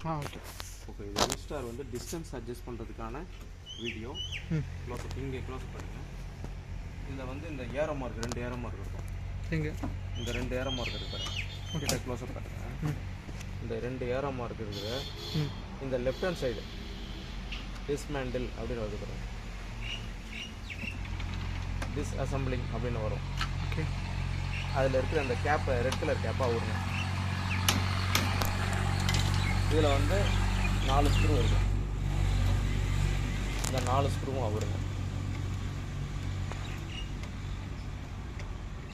Okay okay. இது இன்ஸ்டார் வந்து distance adjust பண்ணுறதுக்கான வீடியோ. க்ளோஸ் அப் இங்கே க்ளோஸ் அப் பண்ணுங்கள். இதில் வந்து இந்த ஏரோ மார்க் 2 ஏரோ மார்க் இருக்கும். இங்கே இந்த 2 ஏரோ மார்க் இருக்கிற கிட்ட க்ளோஸ் அப் பண்ணுங்கள். இந்த 2 ஏரோ மார்க் இருக்குது. இந்த லெஃப்ட் ஹேண்ட் சைடு டிஸ்மேண்டில் அப்படின்னு வருது பாருங்க. டிஸ்அசம்பிளிங் அப்படின்னு வரும். ஓகே அதில் இருக்கிற அந்த கேப்பை ரெட் கலர் கேப்பாக வருங்க. இதில் வந்து 4 ஸ்க்ரூ வருது. இந்த 4 ஸ்க்ரூவும் அவருங்க.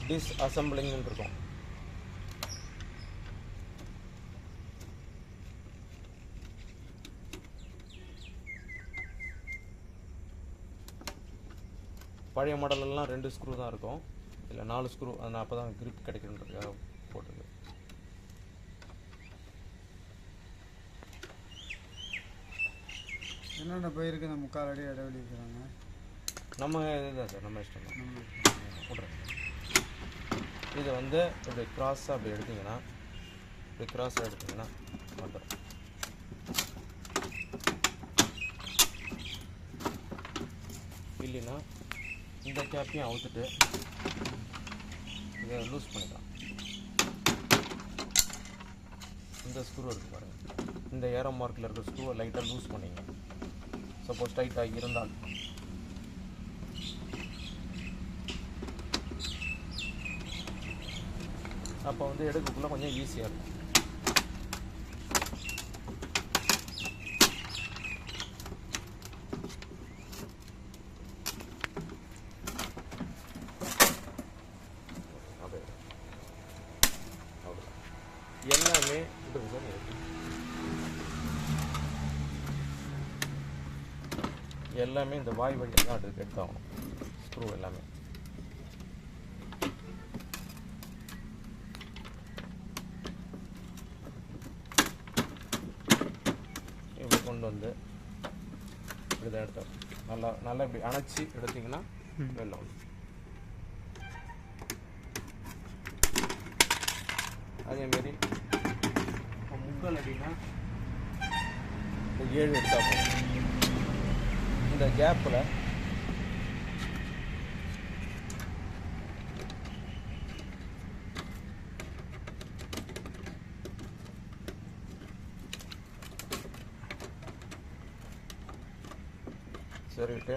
டிஸ்அசம்பிளிங்னு இருக்கும். பழைய மாடலெல்லாம் 2 ஸ்க்ரூ தான் இருக்கும். இல்லை 4 ஸ்க்ரூ. அதனால் அப்போ தான் கிரிப் கிடைக்கணுன்றதுக்காக போட்டுருக்கு. என்னென்ன போயிருக்கு? இந்த 3/4 அடி இடைவெளி இருக்கிறாங்க. நம்ம இதுதான் சார், நம்ம இஷ்டம் தான் போடுறேன். இதை வந்து இப்படி கிராஸாக அப்படி எடுத்திங்கன்னா, இப்படி கிராஸாக எடுத்திங்கன்னா வந்துடும். இல்லைன்னா இந்த கேப்பையும் அவுத்துட்டு இதை லூஸ் பண்ணிக்கலாம். இந்த ஸ்க்ரூ இருக்குது பாருங்கள். இந்த ஏரோ மார்க்கில் இருக்கிற ஸ்க்ரூவை லைட்டாக லூஸ் பண்ணிங்க. சப்போஸ் டைட்டாக இருந்தால் அப்போ வந்து எடுக்கக்குள்ளே கொஞ்சம் ஈஸியாக இருக்கும். எல்லாமே இருக்குது சார். எல்லாமே இந்த வாய் வழியாக தான் எடுத்தாகணும். ஸ்க்ரூ எல்லாமே இப்படி கொண்டு வந்து இப்படி தான் எடுத்தோம். நல்லா இப்படி அணைச்சி எடுத்திங்கன்னா வெளில வந்து. அதேமாரி 3/4 அடினா இந்த 7 எடுத்தா போதும். இந்த கேப்பில் சரிட்டு